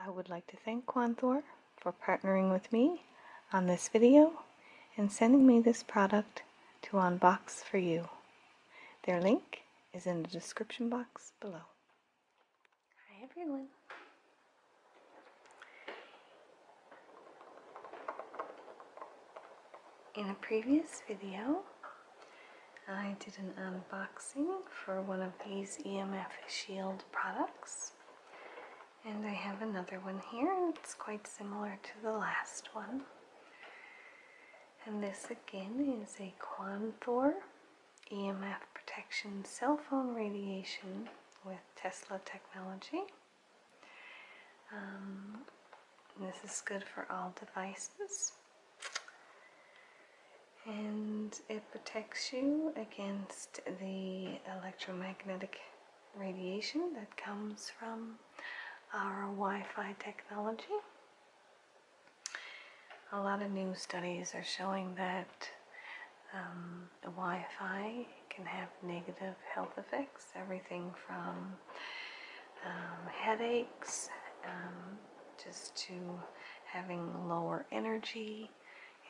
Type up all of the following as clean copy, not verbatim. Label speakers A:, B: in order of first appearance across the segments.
A: I would like to thank Quanthor for partnering with me on this video and sending me this product to unbox for you. Their link is in the description box below. Hi everyone. In a previous video, I did an unboxing for one of these EMF Shield products. And I have another one here. It's quite similar to the last one. And this again is a Quanthor EMF protection cell phone radiation with Tesla technology. This is good for all devices. And it protects you against the electromagnetic radiation that comes from our Wi-Fi technology. A lot of new studies are showing that Wi-Fi can have negative health effects, everything from headaches, just to having lower energy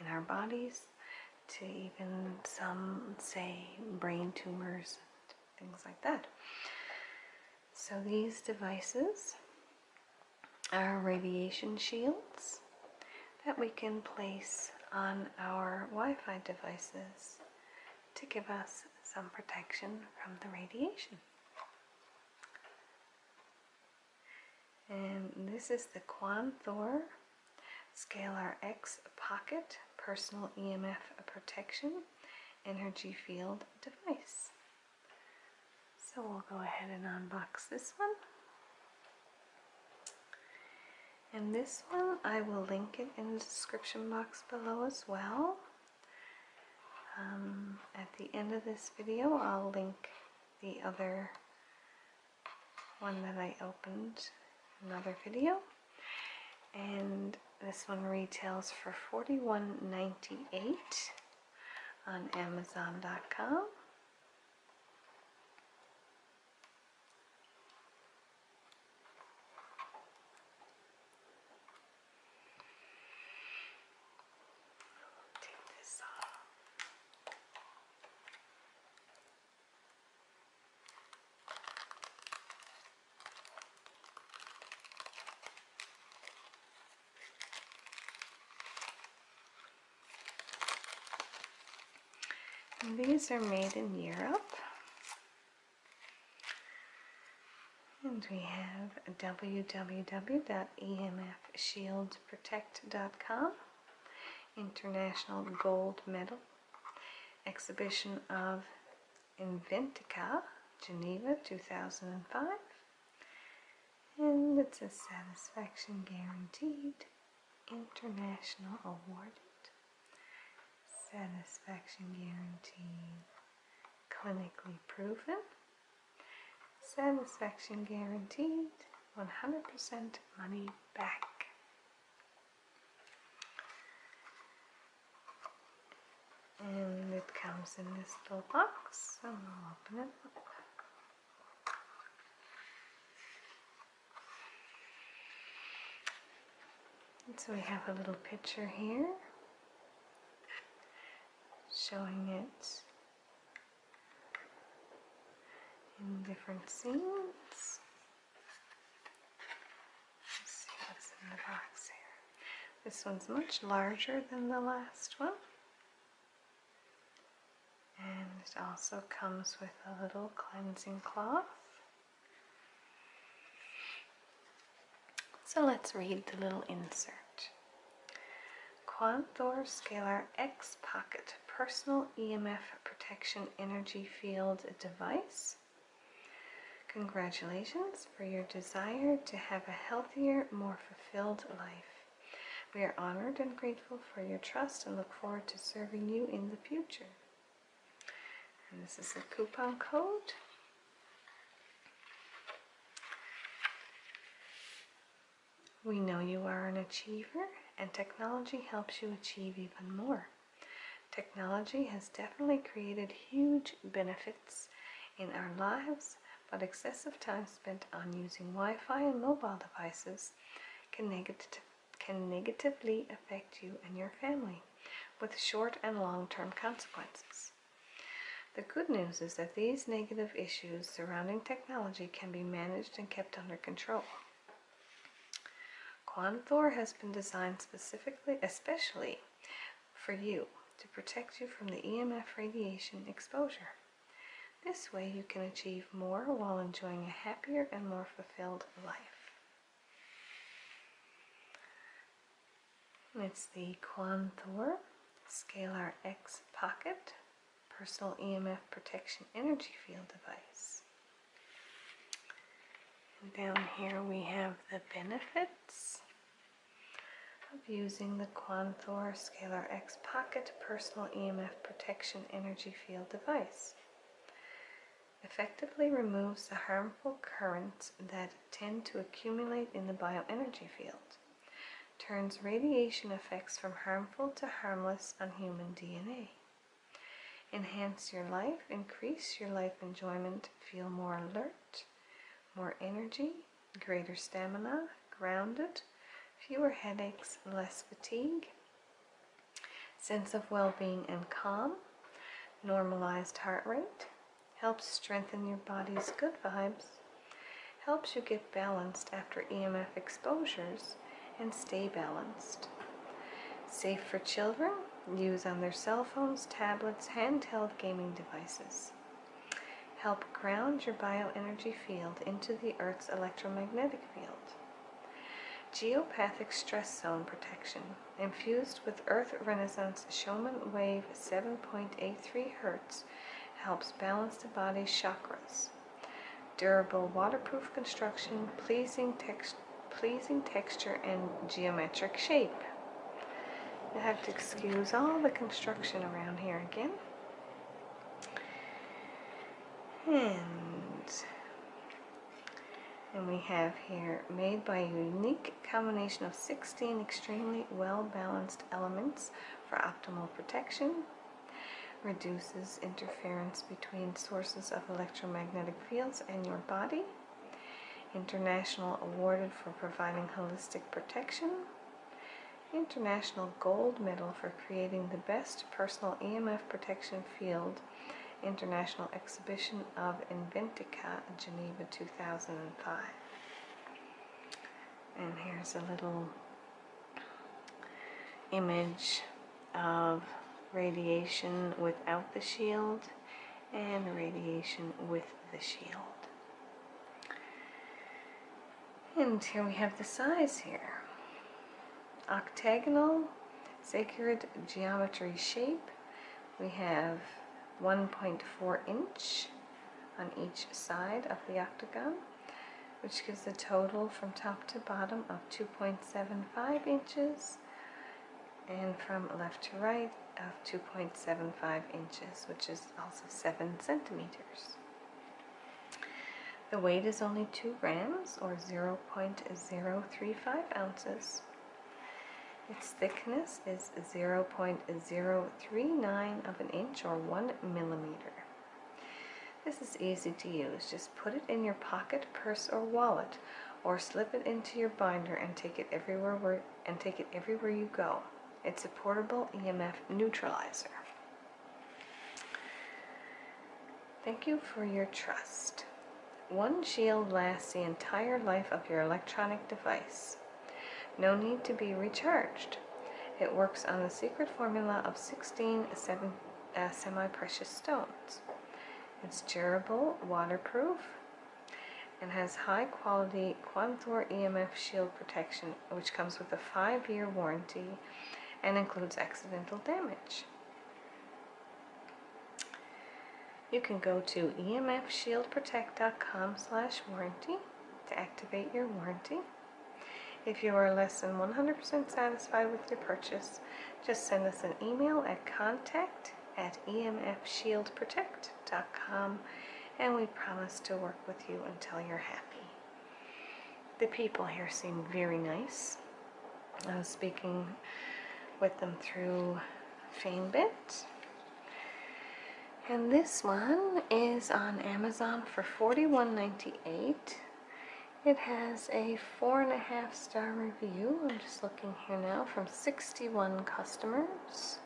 A: in our bodies, to even some say brain tumors, things like that. So these devices are radiation shields that we can place on our Wi-Fi devices to give us some protection from the radiation. And this is the Quanthor Scalar XPocket Personal EMF Protection Energy Field Device. So we'll go ahead and unbox this one. And this one, I will link it in the description box below as well. At the end of this video, I'll link the other one that I opened in another video. And this one retails for $41.98 on Amazon.com. And these are made in Europe. And we have www.emfshieldprotect.com, International Gold Medal, Exhibition of Inventica, Geneva 2005. And it says satisfaction guaranteed, international awarded. Satisfaction guaranteed, clinically proven. Satisfaction guaranteed, 100% money back. And it comes in this little box, so I'll open it up. And so we have a little picture here showing it in different scenes. Let's see what's in the box here. This one's much larger than the last one. And it also comes with a little cleansing cloth. So let's read the little insert. Quanthor Scalar XPocket Personal EMF Protection Energy Field Device. Congratulations for your desire to have a healthier, more fulfilled life. We are honored and grateful for your trust and look forward to serving you in the future. And this is a coupon code. We know you are an achiever, and technology helps you achieve even more. Technology has definitely created huge benefits in our lives, but excessive time spent on using Wi-Fi and mobile devices can negatively affect you and your family, with short and long-term consequences. The good news is that these negative issues surrounding technology can be managed and kept under control. Quanthor has been designed especially for you to protect you from the EMF radiation exposure. This way you can achieve more while enjoying a happier and more fulfilled life. It's the Quanthor Scalar XPocket Personal EMF Protection Energy Field device. And down here we have the benefits of using the Quanthor Scalar XPocket Personal EMF Protection Energy Field device. Effectively removes the harmful currents that tend to accumulate in the bioenergy field. Turns radiation effects from harmful to harmless on human DNA. Enhance your life, increase your life enjoyment, feel more alert, more energy, greater stamina, grounded, fewer headaches, less fatigue, sense of well-being and calm, normalized heart rate, helps strengthen your body's good vibes, helps you get balanced after EMF exposures and stay balanced. Safe for children, use on their cell phones, tablets, handheld gaming devices. Help ground your bioenergy field into the Earth's electromagnetic field. Geopathic stress zone protection, infused with Earth Resonance Schumann wave 7.83 Hz, helps balance the body's chakras. Durable waterproof construction, pleasing texture and geometric shape. You have to excuse all the construction around here again. And we have here, made by a unique combination of 16 extremely well-balanced elements for optimal protection, reduces interference between sources of electromagnetic fields and your body, International awarded for providing holistic protection, International Gold Medal for creating the best personal EMF protection field, International Exhibition of Inventica, Geneva 2005. And here's a little image of radiation without the shield and radiation with the shield. And here we have the size here. Octagonal sacred geometry shape. We have 1.4 inch on each side of the octagon, which gives a total from top to bottom of 2.75 inches, and from left to right of 2.75 inches, which is also 7 centimeters. The weight is only 2 grams, or 0.035 ounces. Its thickness is 0.039 of an inch, or 1 millimeter. This is easy to use. Just put it in your pocket, purse, or wallet, or slip it into your binder and take it everywhere you go. It's a portable EMF neutralizer. Thank you for your trust. One shield lasts the entire life of your electronic device. No need to be recharged. It works on the secret formula of 16 semi-precious stones. It's durable, waterproof, and has high-quality Quanthor EMF shield protection, which comes with a 5-year warranty and includes accidental damage. You can go to emfshieldprotect.com/warranty to activate your warranty. If you are less than 100% satisfied with your purchase, just send us an email at contact@emfshieldprotect.com, and we promise to work with you until you're happy. The people here seem very nice. I was speaking with them through FameBit. And this one is on Amazon for $41.98. It has a 4.5-star review. I'm just looking here now, from 61 customers.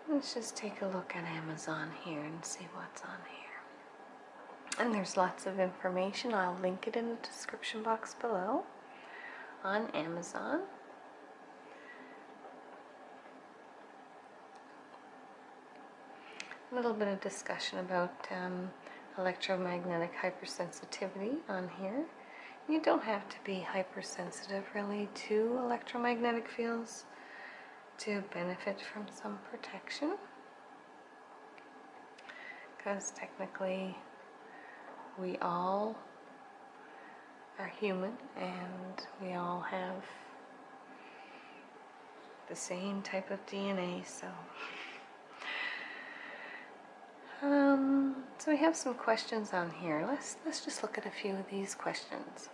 A: Let's just take a look at Amazon here and see what's on here. And there's lots of information. I'll link it in the description box below on Amazon. A little bit of discussion about electromagnetic hypersensitivity on here. You don't have to be hypersensitive really to electromagnetic fields to benefit from some protection, because technically we all are human and we all have the same type of DNA, so we have some questions on here. Let's just look at a few of these questions.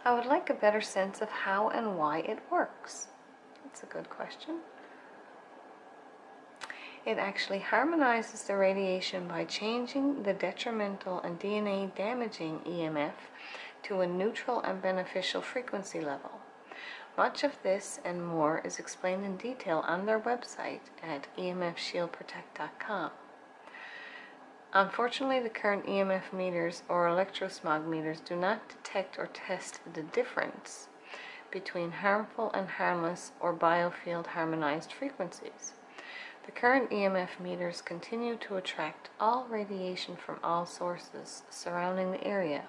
A: I would like a better sense of how and why it works. That's a good question. It actually harmonizes the radiation by changing the detrimental and DNA damaging EMF to a neutral and beneficial frequency level. Much of this and more is explained in detail on their website at emfshieldprotect.com. Unfortunately, the current EMF meters or electrosmog meters do not detect or test the difference between harmful and harmless or biofield harmonized frequencies. The current EMF meters continue to attract all radiation from all sources surrounding the area,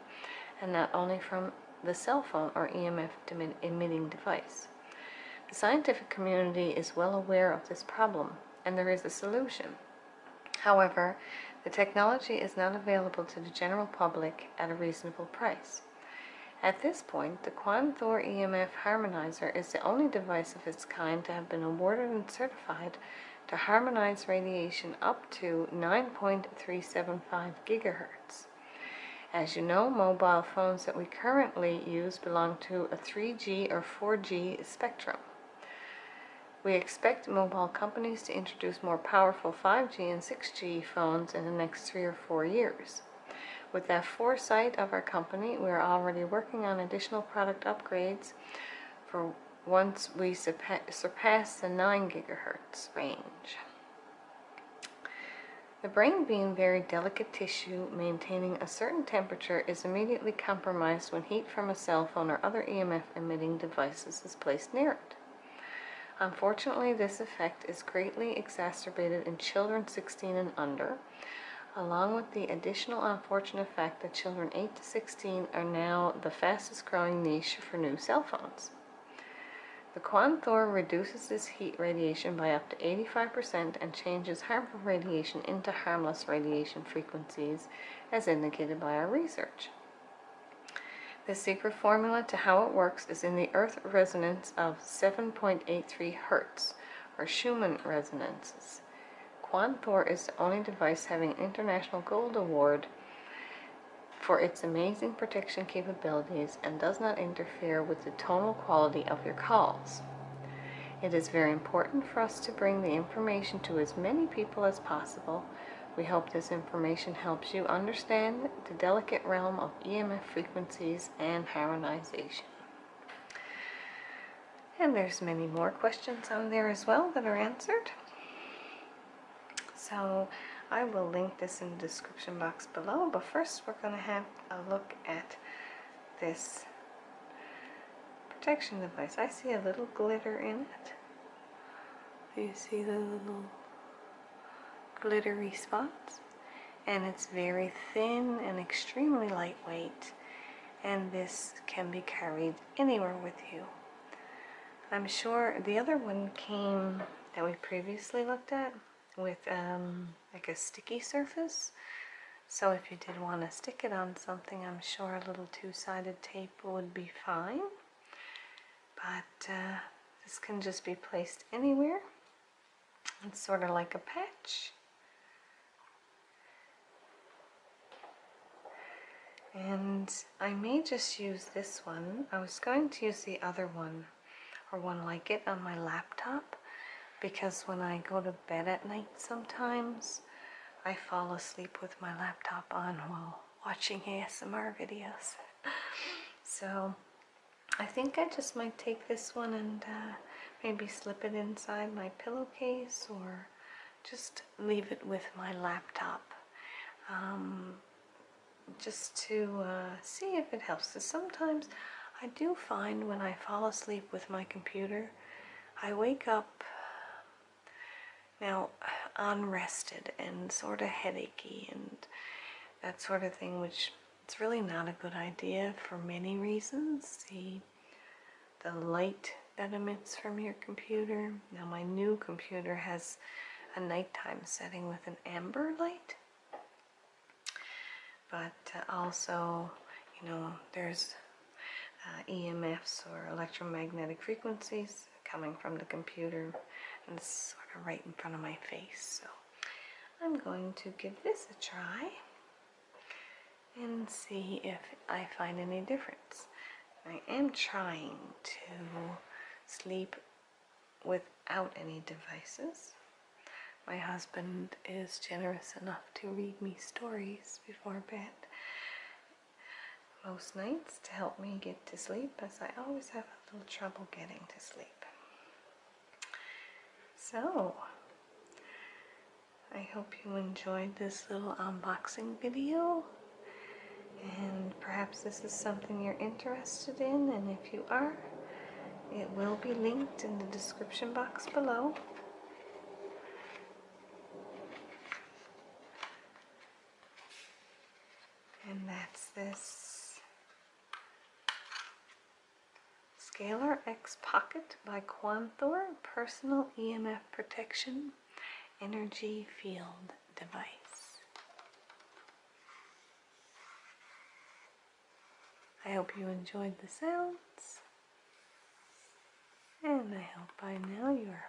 A: and not only from the cell phone or EMF emitting device. The scientific community is well aware of this problem, and there is a solution. However, the technology is not available to the general public at a reasonable price. At this point, the Quanthor EMF Harmonizer is the only device of its kind to have been awarded and certified to harmonize radiation up to 9.375 gigahertz. As you know, mobile phones that we currently use belong to a 3G or 4G spectrum. We expect mobile companies to introduce more powerful 5G and 6G phones in the next 3 or 4 years. With that foresight of our company, we are already working on additional product upgrades for once we surpass the 9 gigahertz range. The brain being very delicate tissue, maintaining a certain temperature is immediately compromised when heat from a cell phone or other EMF emitting devices is placed near it. Unfortunately, this effect is greatly exacerbated in children 16 and under, along with the additional unfortunate fact that children 8 to 16 are now the fastest growing niche for new cell phones. The Quanthor reduces this heat radiation by up to 85% and changes harmful radiation into harmless radiation frequencies, as indicated by our research. The secret formula to how it works is in the Earth resonance of 7.83 Hertz, or Schumann resonances. Quanthor is the only device having an International Gold Award for its amazing protection capabilities and does not interfere with the tonal quality of your calls. It is very important for us to bring the information to as many people as possible. We hope this information helps you understand the delicate realm of EMF frequencies and harmonization. And there's many more questions on there as well that are answered. So I will link this in the description box below, but first we're going to have a look at this protection device. I see a little glitter in it. Do you see the little glittery spots? And it's very thin and extremely lightweight, and this can be carried anywhere with you. I'm sure the other one came that we previously looked at with like a sticky surface, so if you did want to stick it on something, I'm sure a little two-sided tape would be fine, but this can just be placed anywhere. It's sort of like a patch, and I may just use this one. I was going to use the other one or one like it on my laptop, because when I go to bed at night sometimes I fall asleep with my laptop on while watching ASMR videos. So I think I just might take this one and maybe slip it inside my pillowcase or just leave it with my laptop, just to see if it helps. So sometimes I do find when I fall asleep with my computer, I wake up now unrested and sort of headachy and that sort of thing, which it's really not a good idea for many reasons. The light that emits from your computer. Now my new computer has a nighttime setting with an amber light, but also, you know, there's EMFs or electromagnetic frequencies coming from the computer, and it's sort of right in front of my face. So I'm going to give this a try and see if I find any difference. I am trying to sleep without any devices. My husband is generous enough to read me stories before bed most nights to help me get to sleep, as I always have a little trouble getting to sleep. So, I hope you enjoyed this little unboxing video, and perhaps this is something you're interested in, and if you are, it will be linked in the description box below. And that's this Scalar XPocket by Quanthor Personal EMF Protection Energy Field Device. I hope you enjoyed the sounds, and I hope by now you are